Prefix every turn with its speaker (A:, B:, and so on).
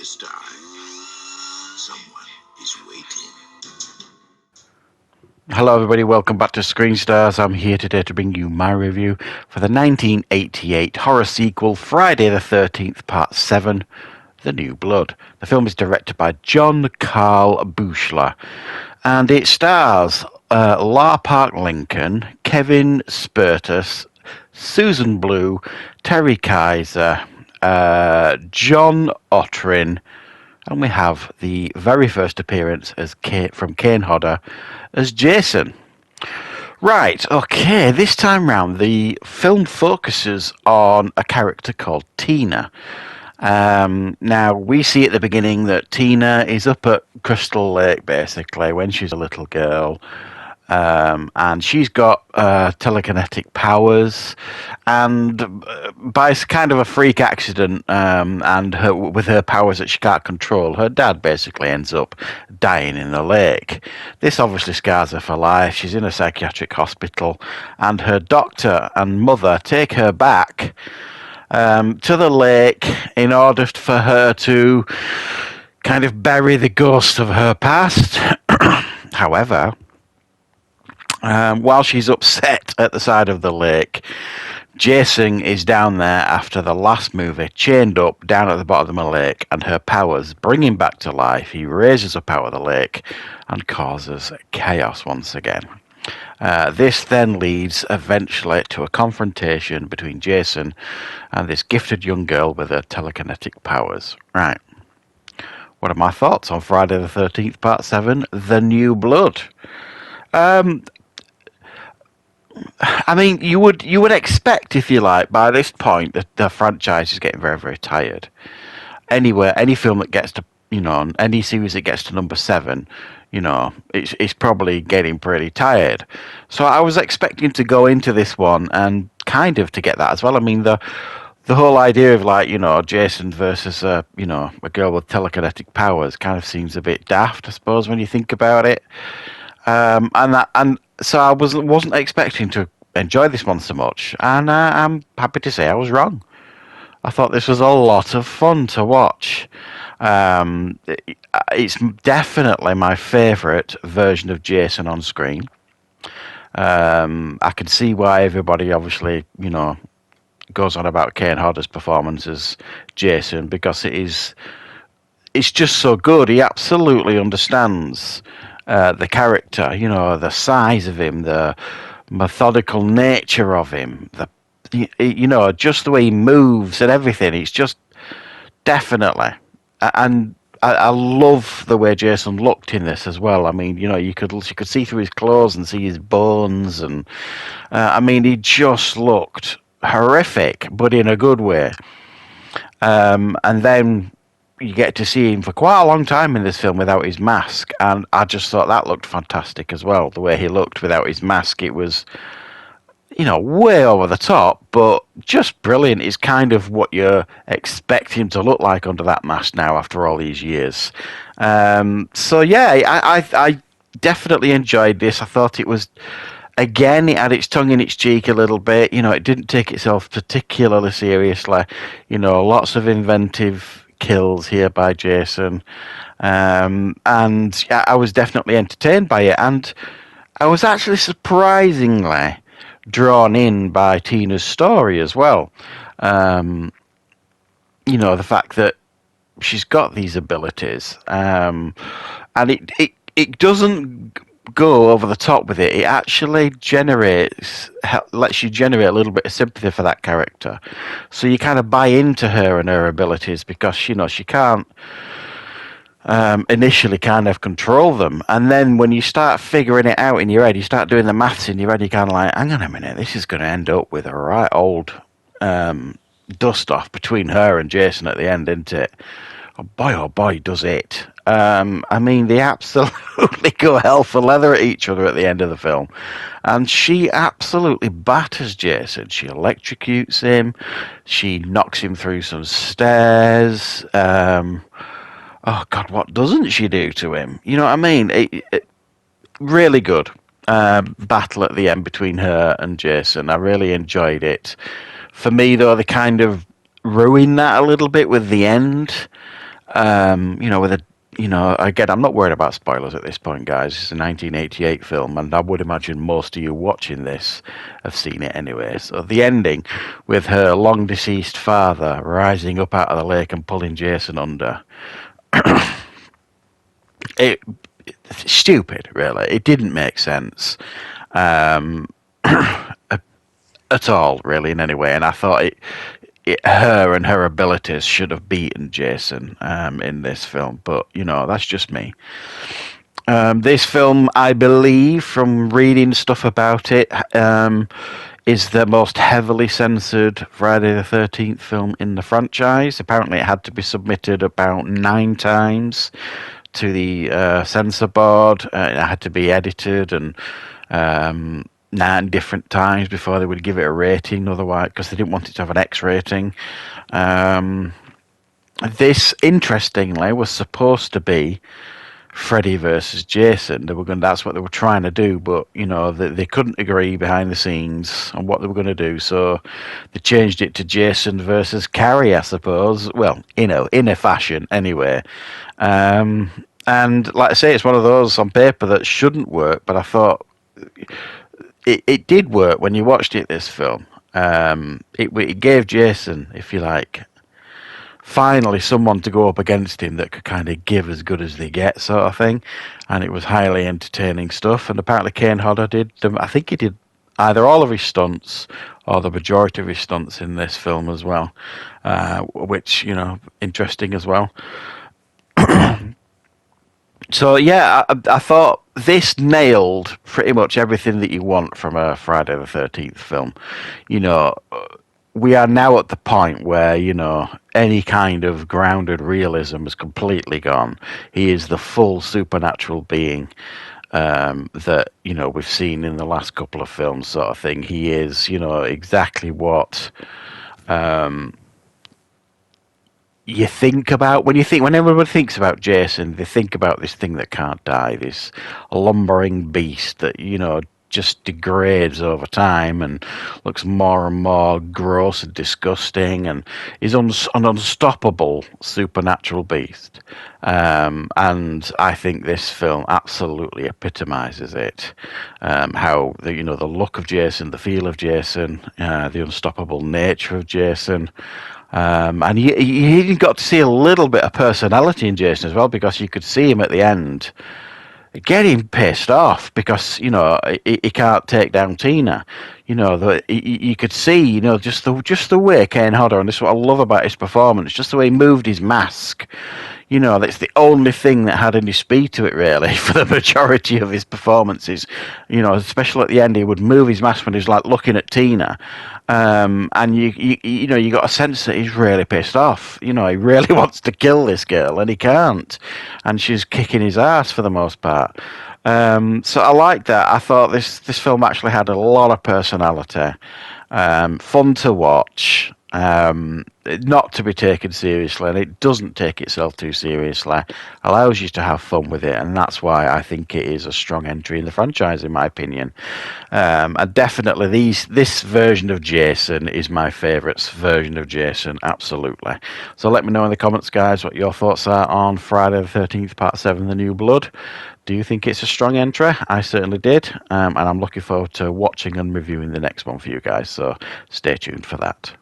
A: this time, someone is waiting.
B: Hello everybody, welcome back to Screenstars. I'm here today to bring you my review for the 1988 horror sequel Friday the 13th Part 7, The New Blood. The film is directed by John Carl Buechler and it stars La Park Lincoln, Kevin Spertus, Susan Blue, Terry Kaiser, John Ottrin, and we have the very first appearance from Kane Hodder as Jason. Right, okay, this time round the film focuses on a character called Tina. Now, we see at the beginning that Tina is up at Crystal Lake, basically, when she's a little girl. And she's got telekinetic powers, and by kind of a freak accident, and with her powers that she can't control, her dad basically ends up dying in the lake. This obviously scars her for life. She's in a psychiatric hospital, and her doctor and mother take her back to the lake in order for her to kind of bury the ghost of her past. However, while she's upset at the side of the lake, Jason is down there after the last movie, chained up down at the bottom of the lake, and her powers bring him back to life. He raises up out of the lake and causes chaos once again. This then leads eventually to a confrontation between Jason and this gifted young girl with her telekinetic powers. Right. What are my thoughts on Friday the 13th, Part 7, The New Blood? I mean, you would expect, if you like, by this point that the franchise is getting very, very tired. Anyway, any film that gets to, any series that gets to number 7, it's probably getting pretty tired. So I was expecting to go into this one and kind of to get that as well. I mean, the whole idea of Jason versus a girl with telekinetic powers kind of seems a bit daft, I suppose, when you think about it. So I wasn't expecting to enjoy this one so much, and I'm happy to say I was wrong. I thought this was a lot of fun to watch. It's definitely my favourite version of Jason on screen. I can see why everybody obviously, goes on about Kane Hodder's performance as Jason, because it's just so good. He absolutely understands the character, the size of him, the methodical nature of him, just the way he moves and everything. It's just definitely, and I love the way Jason looked in this as well. I mean, you could see through his clothes and see his bones, and I mean, he just looked horrific, but in a good way. And then you get to see him for quite a long time in this film without his mask, and I just thought that looked fantastic as well. The way he looked without his mask, it was, way over the top, but just brilliant. It's kind of what you expect him to look like under that mask now after all these years. So yeah, I definitely enjoyed this. I thought it was, again, it had its tongue in its cheek a little bit. It didn't take itself particularly seriously. Lots of inventive kills here by Jason, and I was definitely entertained by it, and I was actually surprisingly drawn in by Tina's story as well. The fact that she's got these abilities, and it doesn't go over the top with it. It actually lets you generate a little bit of sympathy for that character, so you kind of buy into her and her abilities, because she can't initially kind of control them, and then when you start figuring it out in your head, you start doing the maths in your head, you're kind of like, hang on a minute, this is going to end up with a right old dust off between her and Jason at the end, isn't it? Oh boy, does it. I mean, they absolutely go hell for leather at each other at the end of the film. And she absolutely batters Jason. She electrocutes him. She knocks him through some stairs. Oh, God, what doesn't she do to him? You know what I mean? Really good battle at the end between her and Jason. I really enjoyed it. For me, though, they kind of ruined that a little bit with the end. With a again, I'm not worried about spoilers at this point, guys. It's a 1988 film, and I would imagine most of you watching this have seen it anyway. So the ending, with her long deceased father rising up out of the lake and pulling Jason under, it it's stupid, really. It didn't make sense um, at all, really, in any way. And I thought her and her abilities should have beaten Jason in this film, but that's just me. This film, I believe, from reading stuff about it, is the most heavily censored Friday the 13th film in the franchise. Apparently, it had to be submitted about 9 times to the censor board. It had to be edited and 9 different times before they would give it a rating, otherwise, because they didn't want it to have an X rating. This, interestingly, was supposed to be Freddy versus Jason. That's what they were trying to do, but they couldn't agree behind the scenes on what they were going to do, so they changed it to Jason versus Carrie, I suppose. Well, in a fashion anyway. And like I say, it's one of those on paper that shouldn't work, but I thought it did work when you watched it. This film, it gave Jason, if you like, finally someone to go up against him that could kind of give as good as they get, sort of thing. And it was highly entertaining stuff. And apparently Kane Hodder did, I think he did either all of his stunts or the majority of his stunts in this film as well, which, interesting as well. So yeah, I thought this nailed pretty much everything that you want from a Friday the 13th film. We are now at the point where, any kind of grounded realism is completely gone. He is the full supernatural being that, we've seen in the last couple of films, sort of thing. He is, exactly what you think about when everyone thinks about Jason. They think about this thing that can't die, this lumbering beast that just degrades over time and looks more and more gross and disgusting, and is an unstoppable supernatural beast. And I think this film absolutely epitomizes it. How the look of Jason, the feel of Jason, the unstoppable nature of Jason. And you even got to see a little bit of personality in Jason as well, because you could see him at the end getting pissed off because he can't take down Tina. You could see just the way Kane Hodder, and this is what I love about his performance, just the way he moved his mask. That's the only thing that had any speed to it, really, for the majority of his performances. Especially at the end, he would move his mask when he was like looking at Tina, and you got a sense that he's really pissed off. He really wants to kill this girl, and he can't, and she's kicking his ass for the most part. So I like that. I thought this film actually had a lot of personality, fun to watch. Not to be taken seriously, and it doesn't take itself too seriously, allows you to have fun with it, and that's why I think it is a strong entry in the franchise, in my opinion. And definitely this version of Jason is my favourite version of Jason, absolutely. So let me know in the comments, guys, what your thoughts are on Friday the 13th Part 7, The New Blood. Do you think it's a strong entry? I certainly did, and I'm looking forward to watching and reviewing the next one for you guys, so stay tuned for that.